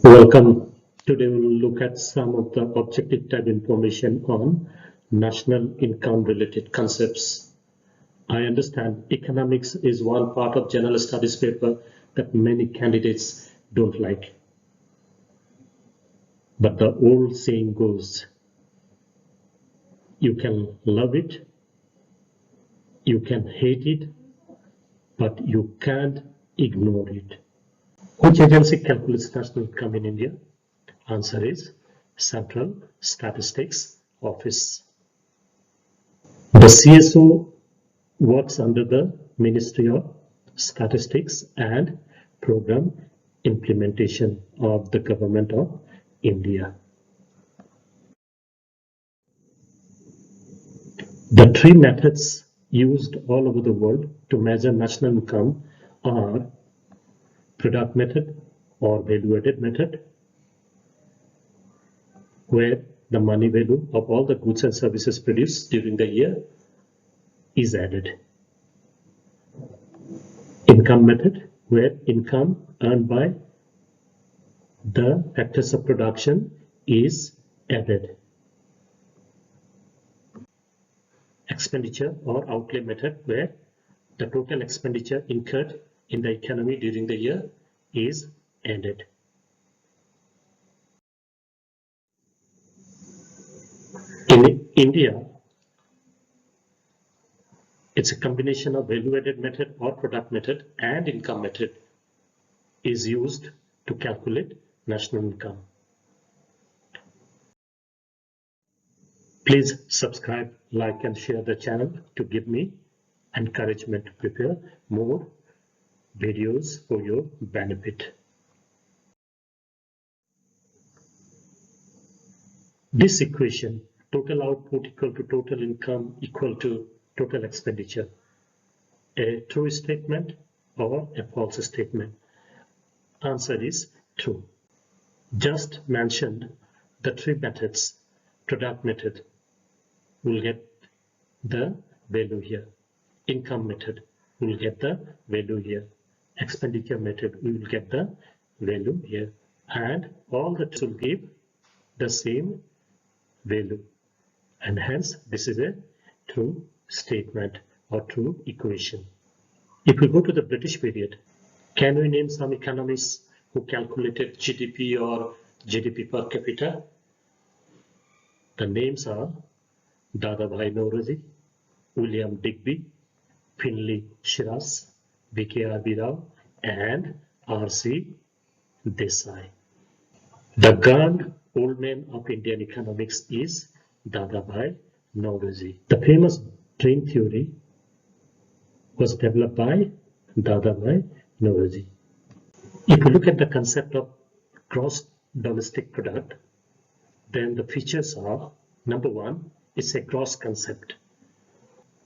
Welcome. Today we will look at some of the objective type information on national income related concepts. I understand economics is one part of general studies paper that many candidates don't like. But the old saying goes, you can love it, you can hate it, but you can't ignore it. Which agency calculates national income in India? Answer is Central Statistics Office. The CSO works under the Ministry of Statistics and Program Implementation of the Government of India. The three methods used all over the world to measure national income are product method or value-added method, where the money value of all the goods and services produced during the year is added. Income method, where income earned by the factors of production is added. Expenditure or outlay method, where the total expenditure incurred in the economy during the year is added. In India, it's a combination of value-added method or product method and income method is used to calculate national income. Please subscribe, like and share the channel to give me encouragement to prepare more videos for your benefit. This equation, total output equal to total income equal to total expenditure, a true statement or a false statement? Answer is true. Just mentioned the three methods. Product method will get the value here. Income method will get the value here. Expenditure method we will get the value here, and all the two will give the same value, and hence this is a true statement or true equation. If we go to the British period, can we name some economists who calculated GDP or GDP per capita? The names are Dadabhai Nauroji, William Digby, Finley Shiras, V.K.R.B. Rao and R.C. Desai. The grand old man of Indian economics is Dadabhai Nauroji. The famous train theory was developed by Dadabhai Nauroji. If you look at the concept of gross domestic product, then the features are, number one, it's a gross concept.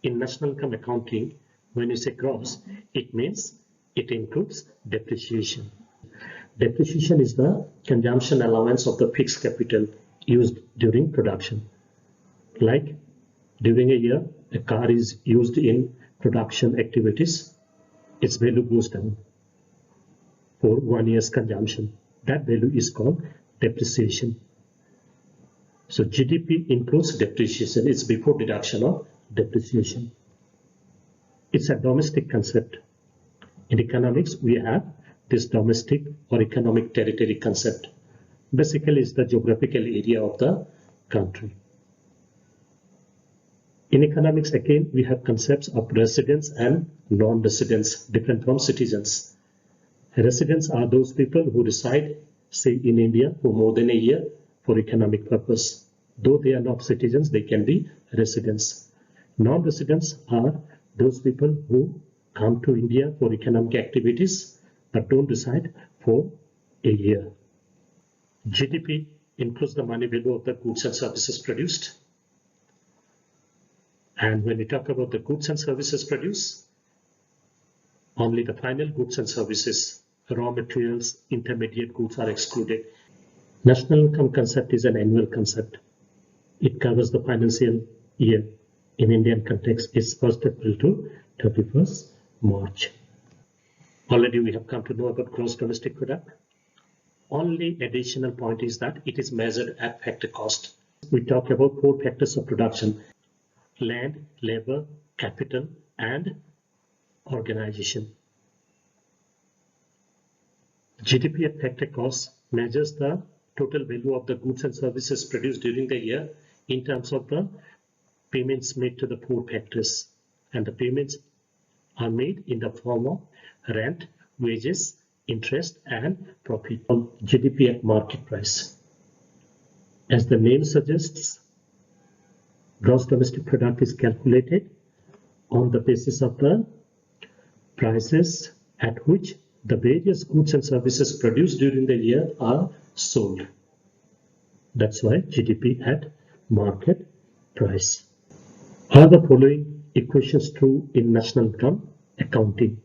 In national income accounting, when you say gross, it means it includes depreciation. Depreciation is the consumption allowance of the fixed capital used during production. Like during a year, a car is used in production activities, its value goes down for 1 year's consumption. That value is called depreciation. So GDP includes depreciation. It's before deduction of depreciation. It's a domestic concept. In economics, we have this domestic or economic territory concept. Basically, it's the geographical area of the country. In economics, again, we have concepts of residents and non-residents, different from citizens. Residents are those people who reside, say, in India for more than a year for economic purpose. Though they are not citizens, they can be residents. Non-residents are those people who come to India for economic activities but don't reside for a year. GDP includes the money value of the goods and services produced. And when we talk about the goods and services produced, only the final goods and services, raw materials, intermediate goods are excluded. National income concept is an annual concept. It covers the financial year. In Indian context, it's 1st April to 31st March. Already we have come to know about gross domestic product. Only additional point is that it is measured at factor cost. We talk about 4 factors of production: land, labor, capital, and organization. GDP at factor cost measures the total value of the goods and services produced during the year in terms of the payments made to the 4 factors, and the payments are made in the form of rent, wages, interest, and profit. On GDP at market price, as the name suggests, gross domestic product is calculated on the basis of the prices at which the various goods and services produced during the year are sold. That's why GDP at market price. Are the following equations true in national income accounting?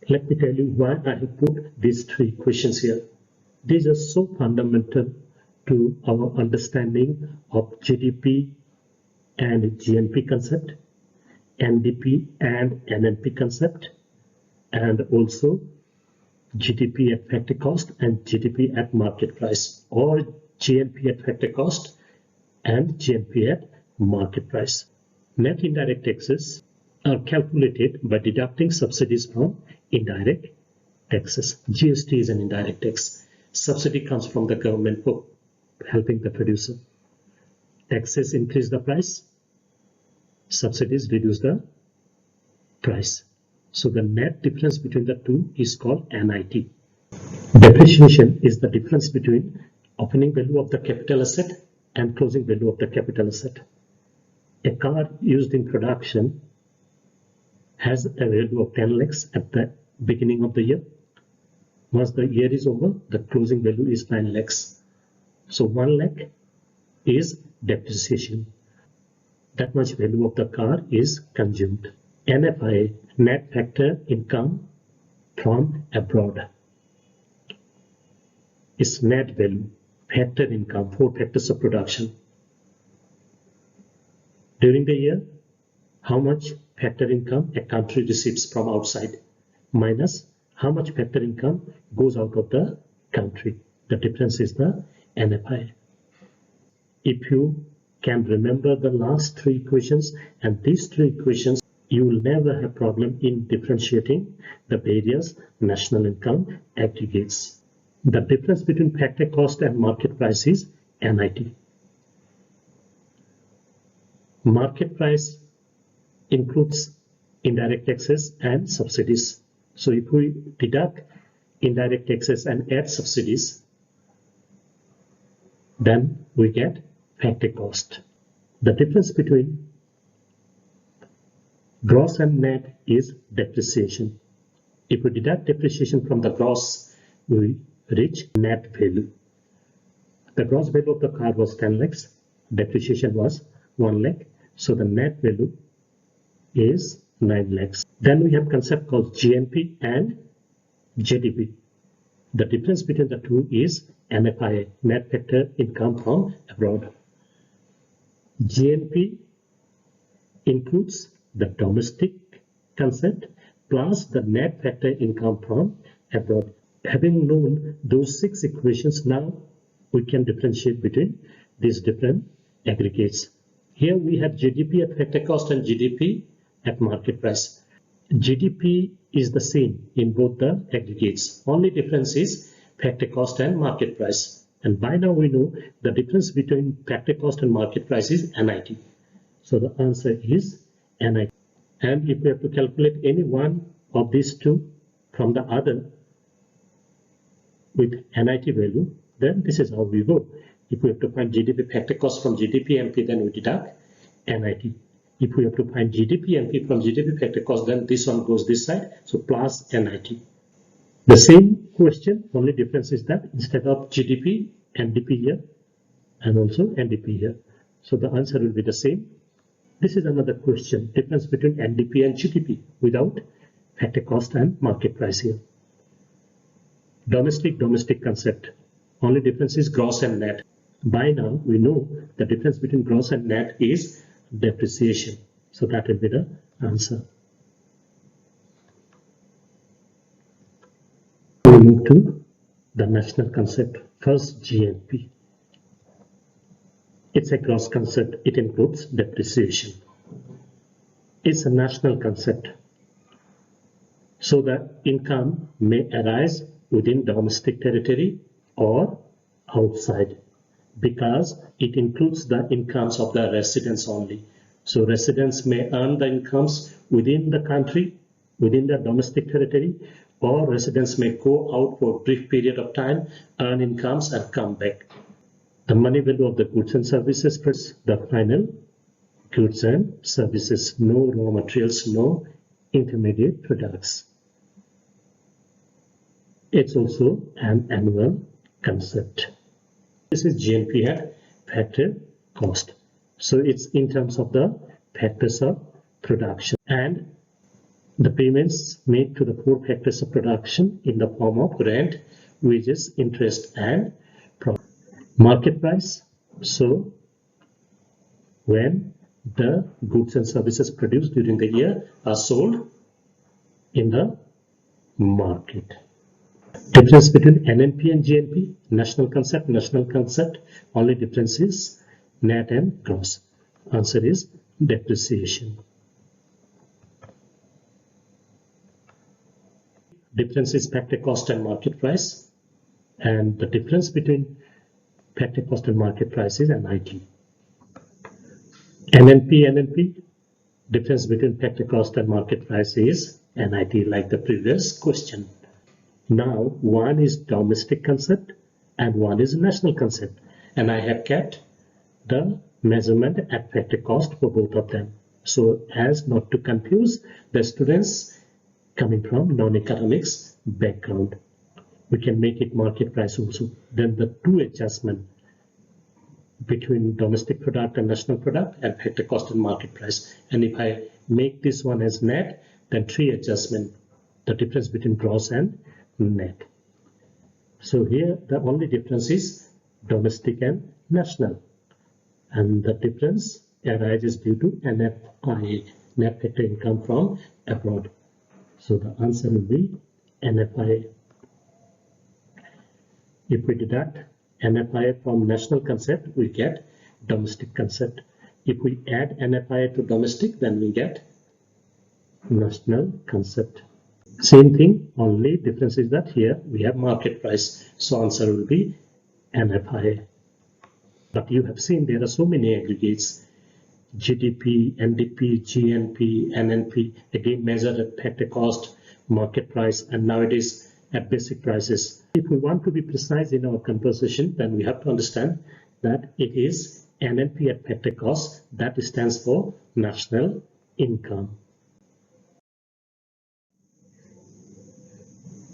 Let me tell you why I have put these 3 equations here. These are so fundamental to our understanding of GDP and GNP concept, NDP and NNP concept, and also GDP at factor cost and GDP at market price, or GNP at factor cost and GNP at market price. Net indirect taxes are calculated by deducting subsidies from indirect taxes. GST is an indirect tax. Subsidy comes from the government for helping the producer. Taxes increase the price, subsidies reduce the price. So the net difference between the two is called NIT. Depreciation is the difference between opening value of the capital asset and closing value of the capital asset. A car used in production has a value of 10 lakhs at the beginning of the year. Once the year is over, the closing value is 9 lakhs. So 1 lakh is depreciation. That much value of the car is consumed. NFI, net factor income from abroad, is net value, factor income, 4 factors of production. During the year, how much factor income a country receives from outside minus how much factor income goes out of the country. The difference is the NFI. If you can remember the last 3 equations and these 3 equations, you will never have problem in differentiating the various national income aggregates. The difference between factor cost and market price is NIT. Market price includes indirect taxes and subsidies. So if we deduct indirect taxes and add subsidies, then we get factor cost. The difference between gross and net is depreciation. If we deduct depreciation from the gross, we reach net value. The gross value of the car was 10 lakhs, depreciation was 1 lakh, so the net value is 9 lakhs. Then we have concept called GNP and GDP. The difference between the two is NFI, net factor income from abroad. GNP includes the domestic concept plus the net factor income from abroad. Having known those 6 equations, now we can differentiate between these different aggregates. Here we have GDP at factor cost and GDP at market price. GDP is the same in both the aggregates. Only difference is factor cost and market price. And by now we know the difference between factor cost and market price is NIT. So the answer is NIT. And if we have to calculate any one of these two from the other with NIT value, then this is how we go. If we have to find GDP factor cost from GDP NP, then we deduct NIT. If we have to find GDP NP from GDP factor cost, then this one goes this side, so plus NIT. The same question, only difference is that instead of GDP, NDP here, and also NDP here. So the answer will be the same. This is another question, difference between NDP and GDP without factor cost and market price here. Domestic concept, only difference is gross and net. By now we know the difference between gross and net is depreciation. So that will be the answer. We move to the national concept. First, GNP. It's a gross concept. It includes depreciation. It's a national concept. So the income may arise within domestic territory or outside, because it includes the incomes of the residents only. So residents may earn the incomes within the country, within the domestic territory, or residents may go out for a brief period of time, earn incomes and come back. The money value of the goods and services plus the final goods and services, no raw materials, no intermediate products. It's also an annual concept. This is GNP at factor cost. So it's in terms of the factors of production and the payments made to the 4 factors of production in the form of rent, wages, interest and profit. Market price. So when the goods and services produced during the year are sold in the market. Difference between NNP and GNP, national concept, only difference is net and gross. Answer is depreciation. Difference is factor cost and market price, and the difference between factor cost and market price is NIT. NNP, difference between factor cost and market price is NIT, like the previous question. Now, one is domestic concept and one is national concept, and I have kept the measurement at factor cost for both of them, so as not to confuse the students coming from non-economics background. We can make it market price also. Then the 2 adjustment between domestic product and national product and factor cost and market price. And if I make this one as net, then 3 adjustment, the difference between gross and net. So here the only difference is domestic and national, and the difference arises due to NFI, net factor income from abroad. So the answer will be NFI. If we deduct NFI from national concept, we get domestic concept. If we add NFI to domestic, then we get national concept. Same thing, only difference is that here we have market price. So answer will be NFI. But you have seen there are so many aggregates. GDP, NDP, GNP, NNP, again measured at factor cost, market price, and nowadays at basic prices. If we want to be precise in our composition, then we have to understand that it is NNP at factor cost, that stands for national income.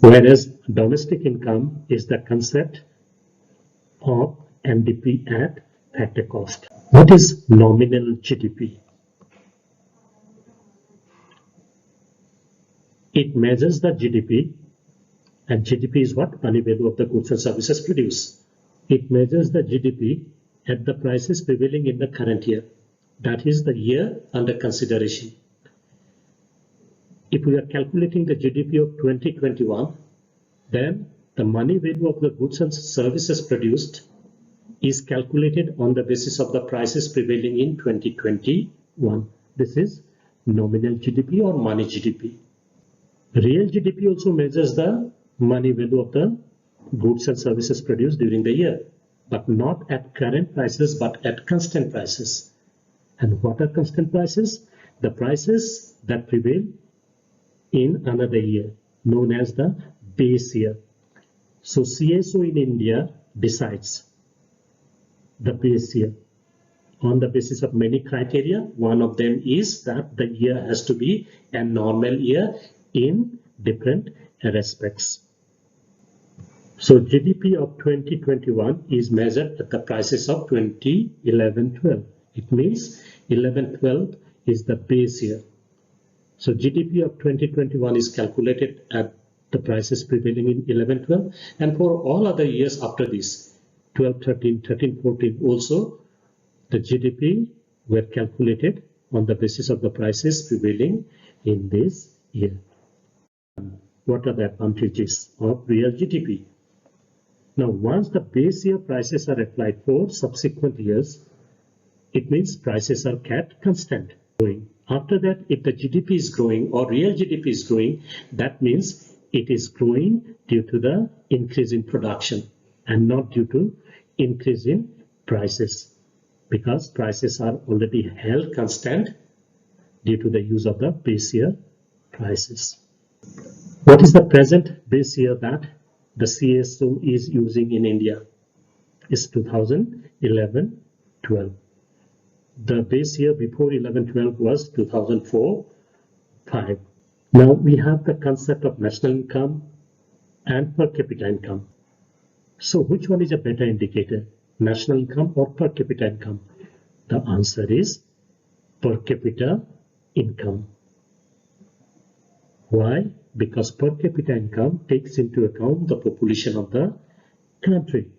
Whereas domestic income is the concept of NDP at factor cost. What is nominal GDP? It measures the GDP, and GDP is what? Money value of the goods and services produced. It measures the GDP at the prices prevailing in the current year. That is the year under consideration. If we are calculating the GDP of 2021, then the money value of the goods and services produced is calculated on the basis of the prices prevailing in 2021. This is nominal GDP or money GDP. Real GDP also measures the money value of the goods and services produced during the year, but not at current prices, but at constant prices. And what are constant prices? The prices that prevail in another year, known as the base year. So CSO in India decides the base year on the basis of many criteria. One of them is that the year has to be a normal year in different respects. So GDP of 2021 is measured at the prices of 2011-12. It means 11-12 is the base year. So GDP of 2021 is calculated at the prices prevailing in 11-12, and for all other years after this, 12-13, 13-14 also, the GDP were calculated on the basis of the prices prevailing in this year. What are the advantages of real GDP? Now, once the base year prices are applied for subsequent years, it means prices are kept constant. After that, if the GDP is growing or real GDP is growing, that means it is growing due to the increase in production and not due to increase in prices, because prices are already held constant due to the use of the base year prices. What is the present base year that the CSO is using in India? Is 2011-12. The base year before 11-12 was 2004-5. Now we have the concept of national income and per capita income. So which one is a better indicator, national income or per capita income? The answer is per capita income. Why? Because per capita income takes into account the population of the country.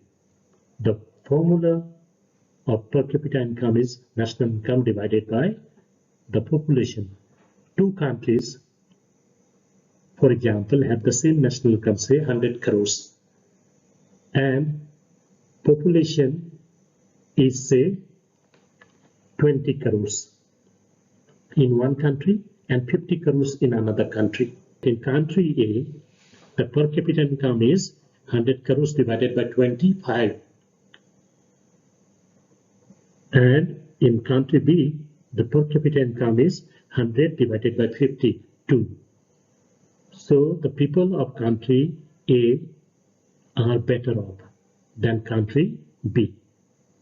The formula of per capita income is national income divided by the population. Two countries, for example, have the same national income, say 100 crores, and population is say 20 crores in one country and 50 crores in another country. In country A, the per capita income is 100 crores divided by 25. And in country B, the per capita income is 100 divided by 52. So the people of country A are better off than country B.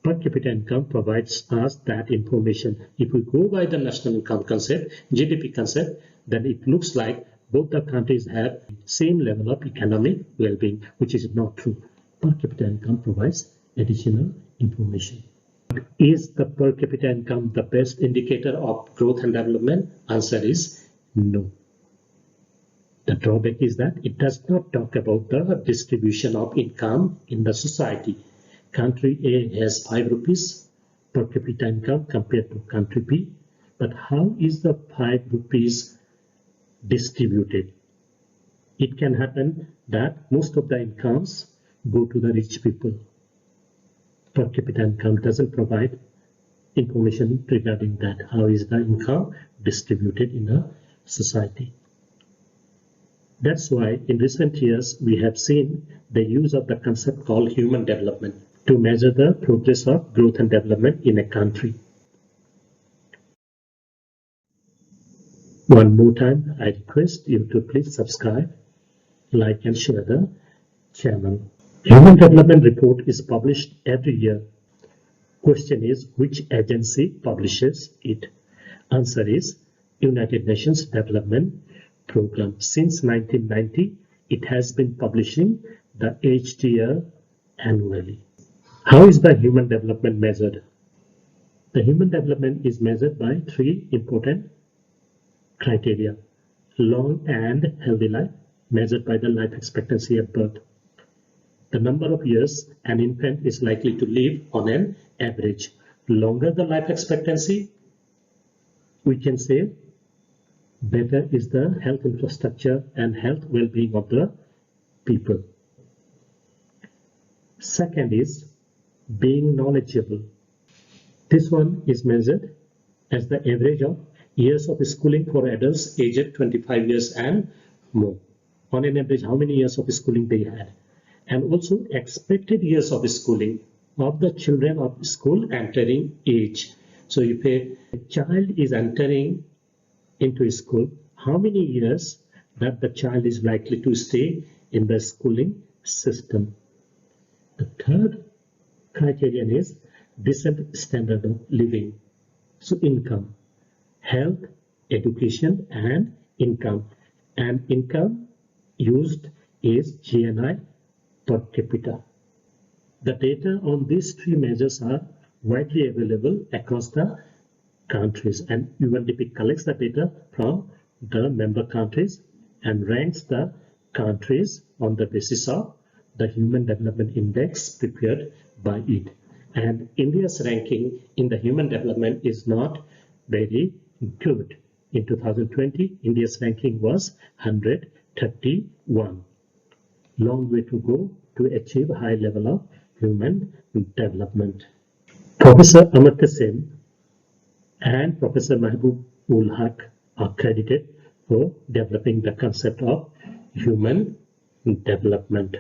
Per capita income provides us that information. If we go by the national income concept, GDP concept, then it looks like both the countries have same level of economic well-being, which is not true. Per capita income provides additional information. Is the per capita income the best indicator of growth and development? Answer is no. The drawback is that it does not talk about the distribution of income in the society. Country A has 5 rupees per capita income compared to country B. But how is the 5 rupees distributed? It can happen that most of the incomes go to the rich people. Per capita income doesn't provide information regarding that. How is the income distributed in the society? That's why in recent years we have seen the use of the concept called human development to measure the progress of growth and development in a country. One more time, I request you to please subscribe, like and share the channel. Human Development Report is published every year. Question is, which agency publishes it? Answer is United Nations Development Program. Since 1990, it has been publishing the HDR annually. How is the human development measured? The human development is measured by 3 important criteria. Long and healthy life, measured by the life expectancy at birth. The number of years an infant is likely to live on an average. Longer the life expectancy, we can say better is the health infrastructure and health well-being of the people. Second is being knowledgeable. This one is measured as the average of years of schooling for adults aged 25 years and more. On an average, how many years of schooling they had. And also expected years of schooling of the children of school entering age. So if a child is entering into school, how many years that the child is likely to stay in the schooling system. The third criterion is decent standard of living. So income, health, education and income. And income used is GNI per capita. The data on these 3 measures are widely available across the countries, and UNDP collects the data from the member countries and ranks the countries on the basis of the Human Development Index prepared by it. And India's ranking in the human development is not very good. In 2020, India's ranking was 131. Long way to go to achieve a high level of human development. Professor Amartya Sen and Professor Mahbub ul Haq are credited for developing the concept of human development.